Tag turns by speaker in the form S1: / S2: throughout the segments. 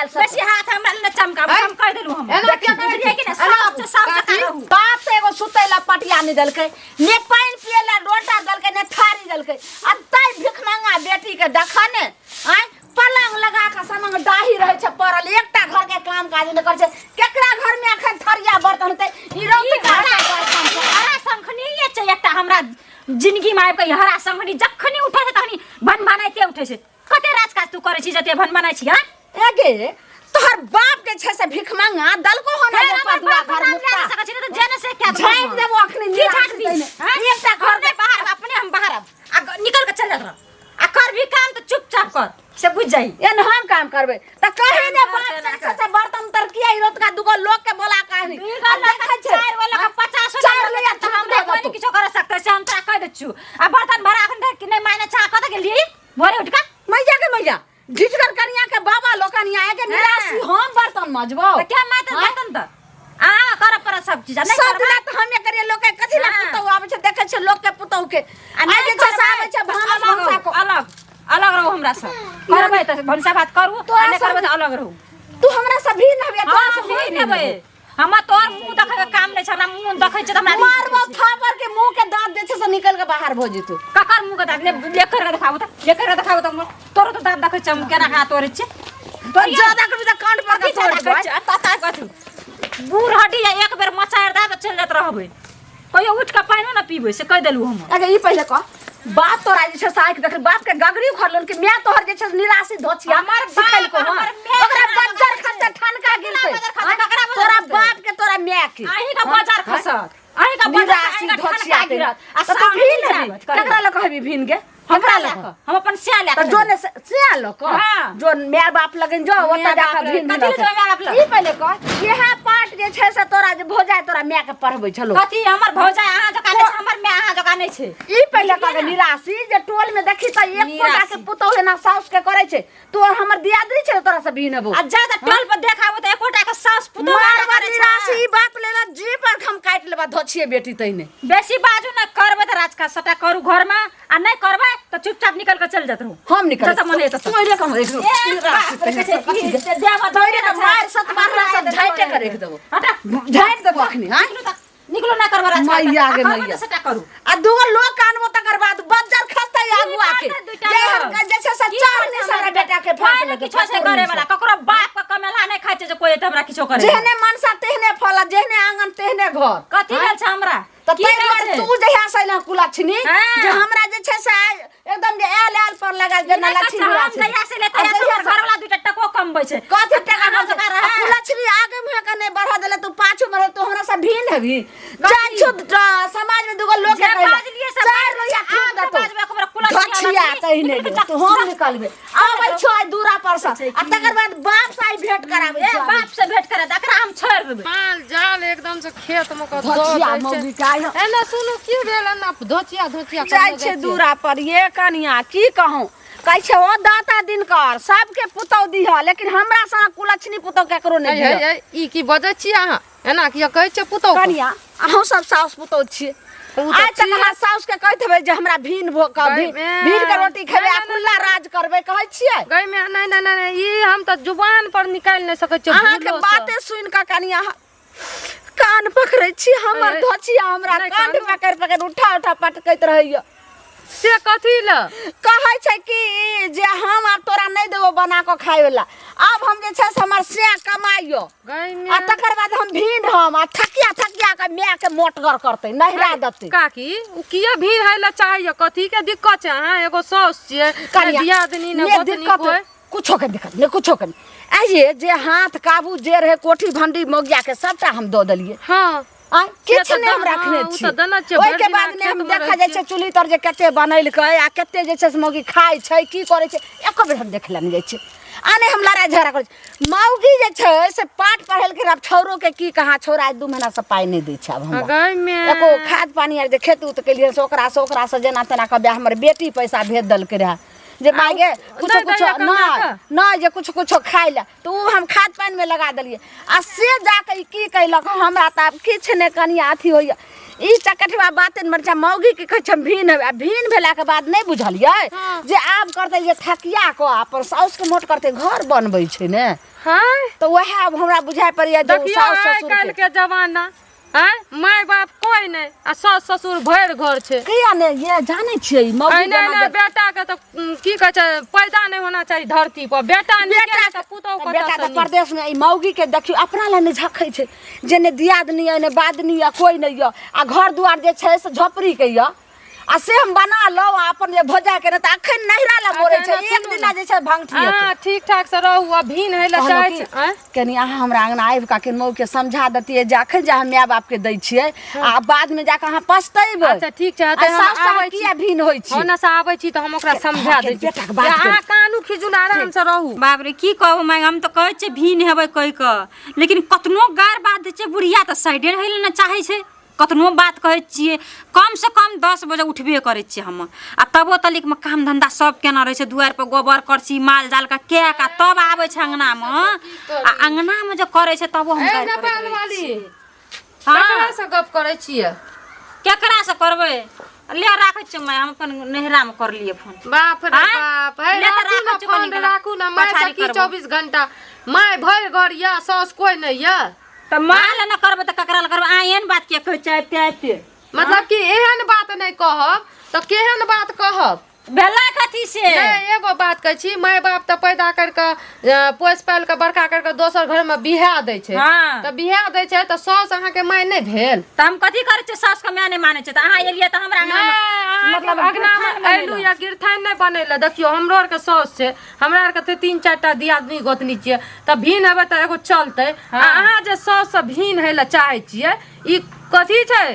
S1: दाल सब
S2: बेसी हाथ हमरा न चमका हम कह देलु हम देखिए कि ना सब रहू
S1: बाप से एगो सुतैला पटिया नहीं दलकै ने पानी पिएला लोटा दलकै ने थारी दलकै अत्तै भिखमंगा बेटी के देखने आय पलंग लगा के समंग डाही रहे छ पड़ल एकटा घर के काम काज न कर छ केकरा घर में अखन थरिया बर्तन होतै ई रौद
S2: हरा संखनी ये छ एकटा हमरा जिंदगी में आब के हरा संखनी जखनी उठे छ तखनी भन बनाइते उठे छ कते राजकाज तू करे छी जते भन बनाइ छी हां
S1: एगे तोहर बाप के छ से भिखमंगा दलको हो ना पदुआ घर में
S2: सकै छी त जन से क्या
S1: झाड़ देबो अखनी
S2: की झाड़ दी एकटा घर के बाहर अपने हम बाहर आ निकल के चल जा आ कर भी काम तो चुपचाप कर से बुझ जाई
S1: एन हम काम करबे त कहे ने बात से बर्तन तरकिया रोत का दुगो लोग के बोला कहनी
S2: चार वाला का 50 चार ले त हम कोई किछो कर सकते से हम ता कह दछु आ बर्तन भरा अखन कि नहीं मायने चा कत के लिए भोरे उठ का
S1: मैया ढिठकर कनिया के बाबा लोकनिया के निराशी हम बर्तन मजबो
S2: त क्या माय त बर्तन त आ कर सब चीज नहीं
S1: सब दिना त हमे करिए लोग के कथि ला पुतौ आबै छै देखे छै लोग के पुतौ के आ जे छै आबै छै भांसा को
S2: अलग अलग रहो हमरा से करबै त भनसा बात करू तो नहीं करबै त अलग रहू
S1: तू हमरा से भी नहबे तो से
S2: भी नहबे हम तोर मुंह देखे के काम नै छ हमरा मुंह देखै छ त हमरा
S1: मारबो फापर के मुंह के दांत दे छै से निकल के बाहर भ जेतौ
S2: ककर मुंह के दांत लेकर के दिखाबो त तोर तो दांत देखै छ केना का तोरे छ
S1: तोर ज्यादा करबी त कांड पर के तोड़
S2: ता कथु बूढ़ हटी जा एक बेर मचार दा त चल जात रहबै कहियो उठ के पाइनो न पीबै से कह देलु हम
S1: अगे ई पहिले क बाप तोरा जे छै साइक देख बाप के गगरी खरलन के मैं तोहर जे छै निराशी धोछिया
S2: हमर
S1: सिखल को ओकरा बज्जर खत्ते ठनका गिरते तोरा बाप के तोरा मैं के
S2: आही का बाजार खसत आही का
S1: निराशी धोछिया गिरत आ तो भीन केकरा ल कहबी भीन के हमरा ल
S2: हम अपन सिया ले
S1: त जोने सिया ल क जोन मैं बाप लगन जो ओता जाके भीन ई पहिले क यह पार्ट जे छै से तोरा जे भोजाय तोरा मैं के पढ़बै छलो
S2: कथि हमर भौजाय अहाँ जका नै हमर मैं अहाँ जका नै छै
S1: ई पहिले क निराशी जे टोल में देखी त एक पोटा के पुतौ है ना साउस के करे छै तो हमर दियादरी छै तोरा से भीनबो
S2: आ ज्यादा टोल पर देखाबो त एक पोटा के साउस पुतौ
S1: निराशी ई बात लेला जी पर हम काट लेबा धोछिए बेटी तइने
S2: बेसी बाजू न करबे त राजका सटा करू घर में आ नै करबे त चुपचाप निकल के चल जात रहू
S1: हम निकल
S2: त मने त
S1: तोरे कम देख
S2: देवा
S1: तोरे के मार सत मारला से झाइटे कर देख देबो हटा झाइट देबो अखनी हां
S2: निकलो ना करबा राजका
S1: मैया गे मैया
S2: सटा करू
S1: आ दुगो लोग कानबो तकर बाद बज्जर खसतै आगू आके जे छै सच्चा ने सारा बेटा के फास लगे
S2: किछो से करे वाला ककरो बाप का कमेला नै खाइ छै जे कोई त हमरा किछो करे
S1: जेहने मनसा तेहने फल जेहने आंगन तेहने घर
S2: कथि भेल छ हमरा
S1: त तू जहिया सैला कुलाछनी जे हमरा जे छै से एकदम जे आल पर लगा देना लक्ष्मी
S2: हम जहिया से लेते घर वाला दुटा टको कमबै छै
S1: कथि टका हम कुलाछनी आगे मुहे के नै बढ़ा देले तू पाछू में तू हमरा से भीन हबी जाय छु समाज में दुगो लोग के चार लोया खा दतो धछिया तहिने तू हम निकलबे आबै छ दूरा पर से आ तकर बाद बाप से भेंट कराबै
S2: बाप से भेंट करे तकरा हम छोड़ देबै
S3: माल जाल एकदम से खेत में क
S1: धछिया मौगी का
S3: एना सुनु की भेल ना धोचिया
S1: जाय छे दूरा पर ये कनिया की कहूं कहै छे ओ दाता दिनकर सबके पुतौ दिह लेकिन हमरा सा कुलछनी पुतौ केकरो नै दिह
S3: ई की बजै छी अहाँ एना किया कहै छे पुतौ
S1: कनिया अहूं सब साउस पुतौ छी आज तक हमरा साउस के कहत हेबै जे हमरा भीन भीन के रोटी खेबै आ कुल्ला राज करबै कहै छियै
S3: गई में नहीं ई हम त जुबान पर निकाल नै सकै छी
S1: अहाँ के बातें सुन के कनिया कान पकड़ै छी हमर धोचिया हमरा कान पकड़ उठा पटकैत रहैया
S3: से कथि ल
S1: कहै छै कि जे हम अब तोरा नै देबो बना के खाय वाला अब हम जे छै से हमर से कमाइयो आ तकर बाद हम भीन हम आ थकिया के मैं के मोटगर करतै नहिरा दतै
S3: काकी उ किया भीड़ है ला चाहिए कथि के दिक्कत छै हां एगो सौस छियै दियादनी न गोतनी कोइ
S1: कुछो के दिक्कत नै कुछो के आइए जे हाथ काबू जे रहे कोठी भंडी मोगिया के सबटा हम दो देलिए
S3: हां
S1: किछ नै हम रखने छी ओइ के बाद ने हम देखा जाय छै चुली तर जे कते बनैलकै आ कते जे छै मौगी खाय छै की करे छै एको बेर हम देखला नै जाय छै आने हम लड़ाई झगड़ा करे मौगी जे छै से पाठ पढ़ल के अब छौरो के की कहा छौरा 2 महीना से पाई नै दै छै अब हम एको खाद पानी आर जे खेत उत के लिए से ओकरा से जेना तेना कहबे हमर बेटी पैसा भेज दलकै रहा जे मांगे कुछ ना जे कुछ खाइ ले तो हम खाद पानी में लगा दलिए आ से जाके की कहलक हमरा त किछ ने कनिया अथी होइया ई चकटवा बातें मरचा मौगी के कछ भीन है भीन भेला के बाद नहीं बुझलिए जे आब करते ये थकिया को अपन साउस के मोट करते घर बनबै छै ने
S3: हां
S1: तो वह अब हमरा बुझाय पड़िया जो साउस ससुर
S3: काल के जमाना हैं माय बाप कोई नहीं आ सास ससुर भर घर छे
S1: किया ने ये जाने छियै मौगी
S3: नहीं बेटा के तो की कह छै पैदा नहीं होना चाहिए धरती पर बेटा निकले के पुतौ को
S1: बेटा तो परदेश में ई मौगी के देखियो अपना ले ने झखै छै जेने दियादनी है ने बादनी है कोई नहीं है आ घर दुआर जे छै से झोपड़ी के है आ से हम बना लो अपन जे भोजा के न त अखन नहिरा ला मोरे छै एक दिना जे छै भंगठी
S3: हां ठीक ठाक से रहू आ भीन है ला चाहे छै
S1: कनी अहाँ हमरा अंगना आबि का के मौ के समझा दतिए जे अखन जे हम माय बाप के दै छियै आ बाद में जाके अहाँ पछतैबै
S3: अच्छा ठीक छै त हम आबै छी
S1: किया भीन होय छी
S3: होना से आबै छी त हम ओकरा समझा दै छी अहाँ कानू खिजुन आराम से रहू
S2: बाप रे की कहू मैं हम तो कहै छै भीन हेबै कहि क लेकिन कतनो गार बात दै छै बुढ़िया त साइडे रहै ले न चाहै छै कतनो बात कहै छियै कम से कम 10 बजे उठबे करै छियै हम आ तबो तलिक में काम धंधा सब केना रहै छै दुआर पर गोबर करसी माल जाल का के का तब आबै छै अंगना में आ अंगना में जे करै छै तबो हम
S3: ए नेपाल वाली केकरा से गप करै छियै
S2: केकरा से करबै ले राखै छियै मैं हम अपन नहिरा में कर लिए फोन
S3: बाप रे बाप हे राखू ना मैं सकी 24 घंटा माय भर घर या सास कोई नहीं या
S2: त माल न करबै त ककरा ल करबै आ एहन बात के कहै छै पे
S3: मतलब कि एहन बात नहीं कहब त केहन बात कहब
S2: भेला कथी से
S3: नहीं एगो बात कहै छी माय बाप त पैदा कर के पोस पाल के बड़का कर के दोसर घर में बियाह दै छै त बियाह दै छै त सास अहाँ के माय नहीं भेल
S2: त हम कथी करै छै सास के माय नहीं माने छै त अहाँ एलिए त हमरा
S3: मतलब अगना में आलू या गिरथान नहीं बनेला देखियो हमरो आर के सास छै हमरा आर के त 3-4टा दियादनी गोतनी छियै त भीन हेबे त एगो चलते अहाँ जे सास से भीन हेला चाहे छियै ई कथी छै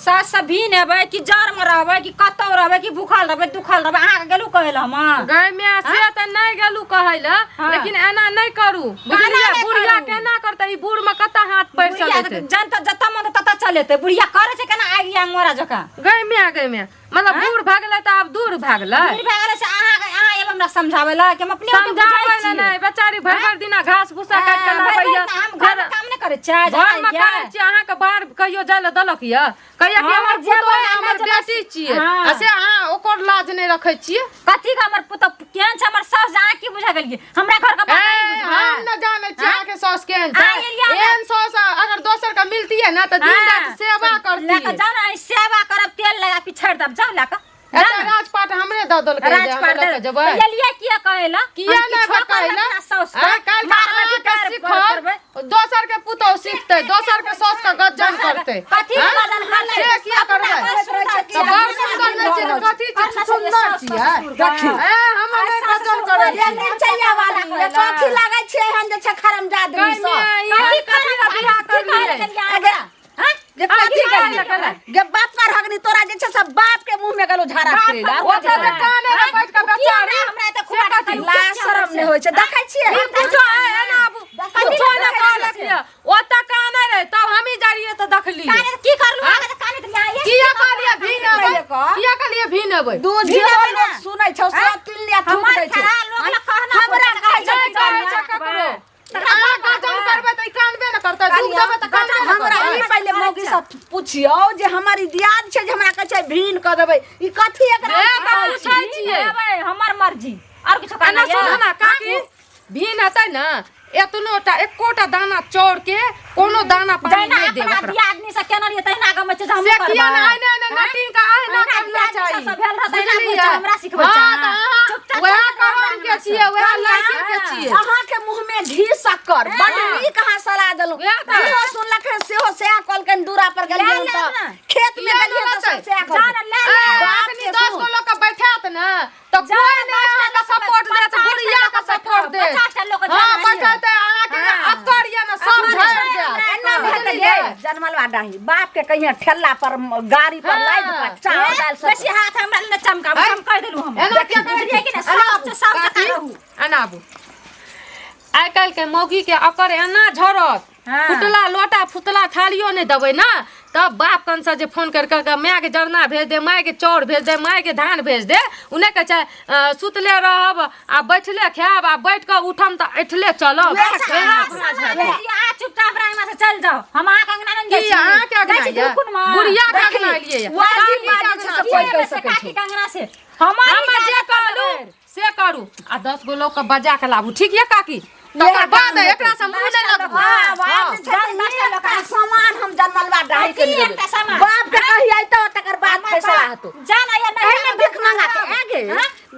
S2: सास से भीन हेबै कि जर में रहबै कि कतौ रहबै कि भूखल रहबै दुखल रहबै अहाँ गेलू कहै ल हम
S3: गय में से त नहीं गेलू कहै ल लेकिन एना नहीं करू बुढ़िया केना करतै ई बूढ़ में कता हाथ पैर चलतै
S2: जन त जता मन तता चलेतै बुढ़िया करे छै केना आगि अंगोरा जका
S3: गय में मतलब बूढ़ भागले त अब दूर भागले
S2: दूर भागले से अहाँ एब हमरा समझाबै ल कि हम अपने
S3: समझाबै ल नहीं बेचारी भर दिना घास भूसा काट के लाबैया
S2: हम घर काम नहीं करे छै
S3: घर में करे छी अहाँ के बाहर कहियो जाय ल दलक या कहिया कि हमर पुतो हमर बेटी छियै आ से अहाँ ओकर लाज नहीं रखै छियै
S2: कथी का हमर पुतो केहन छै हमर सास अहाँ की बुझा गेलिए हमरा घर का बात नहीं बुझा
S3: हम न जानै छी अहाँ के सास केहन छै एहन सास अगर दोसर का मिलती है ना त दिन रात सेवा करती
S2: लेके जाओ ना सेवा करब तेल लगा पिछड़ दब जाओ लेके
S3: अच्छा राजपाट हमरे द दल के
S2: राजपाट
S3: जबै
S2: ये लिए किया कहेला
S3: किया ना कहैला काल का सीखब दोसर के पुतौ सीखतै दोसर के सास का गज्जन करतै
S2: कथी गज्जन करले
S3: से किया करबै त बड़ सुंदर नै छै कथी छै सुंदर छियै देखी हम नै गज्जन करै
S1: ये निर्चया वाला ये कथी लागै छै हम जे छै खरमजादनी सब
S3: कथी का बियाह करलिए
S1: जे कथी करले जे बाप पर हगनी तोरा जे छै सब बाप के मुंह में गलो झाड़ा करेला
S3: ओते त काने न बैठ के बेचारी
S2: हमरा त खुआ
S1: लाज शरम नै होय छै देखै छियै
S3: पूछो एना पूछो ना कहलक ओते काने रे तब हमी जारिए त देखली
S2: काने की करलु आगे त काने त आइए
S3: किया कहलिए भीनबै किया कहलिए भीनबै
S1: दूध जे लोग सुनै छौ सब तिलिया थूक दै छै
S2: लोग ल कहना
S1: हमरा कहै छै
S3: ककरो अहाँ गजन करबै त कानबे न करतै दूध देबै त कानबे न
S1: हमरा ई पहले मौगी से पूछियो जे हमारी दियाद छै जे हमरा कहै छै भीन क देबै ई कथी एकरा
S3: पूछै छियै
S2: हमर मर्जी और किछो कहना
S3: सुनो ना काकी भीन हेतै न एतनोटा एकोटा दाना चौड़ के कोनो दाना पानी नहीं देब
S2: अपना आदमी से केना लिए तहिना गम छै हम
S3: से किया ना आइने ना नटिंग का आइना करना चाहिए
S2: सब भेल रहतै ना हमरा सिखबै छै
S3: वह कहम के छियै वह लाइक के छियै
S1: अहाँ के मुंह में घी शक्कर बड़ नीक अहाँ सलाह देलु इहो सुनलक सेहो से कलकन दूरा पर गेलियै त खेत में गेलियै त से
S2: जान ले
S3: बाप ने 10 गो लोग के बैठात न त कोई ने अहाँ का सपोर्ट देत बुढ़िया का सपोर्ट दे
S2: 50 लोग
S3: हां बैठाते अहाँ के अक्कर या न सब झड़ जात
S1: एना भेटलिए जनमलवा डाही बाप के कहिया ठेला पर गाड़ी पर लाद के चावल दाल सब
S2: बेसी हाथ हमरा न चमका हम कह देलु हम
S3: एना क्या
S2: बुझिए कि सब जका रहू
S3: अनाबू आइ काल के मौगी के अकर एना झरत फुटला लोटा फुटला थालियो नहीं देबै ना तब बाप कन से जे फोन कर के माय के जरना भेज दे माय के चौर भेज दे माय के धान भेज दे उन्हें के चाहे सुतले रहब आ बैठले खाब आ बैठ के उठम त ऐठले चलब
S2: आ चुपचाप रह अंगना से चल जाओ हम आ के अंगना नहीं
S3: की आ के अंगना ये बुढ़िया के अंगना लिए
S1: वाजिब बात से कोई कह सकै
S2: काकी के अंगना से हमारी
S3: जे करू से करू आ 10 गो लोग के बजा के लाबू ठीक है काकी तकर बाद एकरा से मुंह नहीं लगबू
S1: हां सामान हम जनमलवा डाही कर देबे बाप के कहि आई तो तकर बाद फैसला हतो
S2: जान आया
S1: एने भीख मांगा के आगे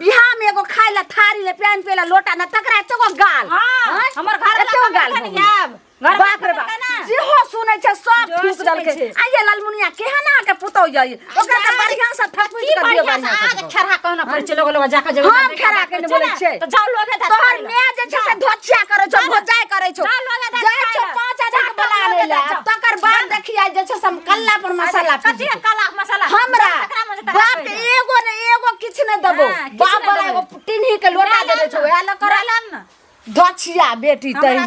S1: बिहार में एगो खाए ला थारी ले पैन पेला लोटा ना तकरा तो गाल
S2: हां हमर घर
S1: एतो गाल बाप रे बाप जे हो सुनै छै सब फूक दल के आइए लालमुनिया केहना के पुतौ जाई ओकरा के बढ़िया से थकुच कर दियो बढ़िया
S2: से खेरा कहना पड़ छै लोग जाके जब
S1: हम खेरा के बोलै छै
S2: तो जाओ लोगे
S1: तोहर मैं जे छै से धोछिया करै छौ भोजाई करै छौ जाय छौ 5 आदमी के बुला ले ले तकर बाद देखिया जे छै से कल्ला पर मसाला
S2: कथि काला मसाला
S1: हमरा बाप के एगो ने एगो किछ ने देबो बाप वाला एगो टिन्ही के लोटा दे छौ एला करलन धोछिया बेटी तई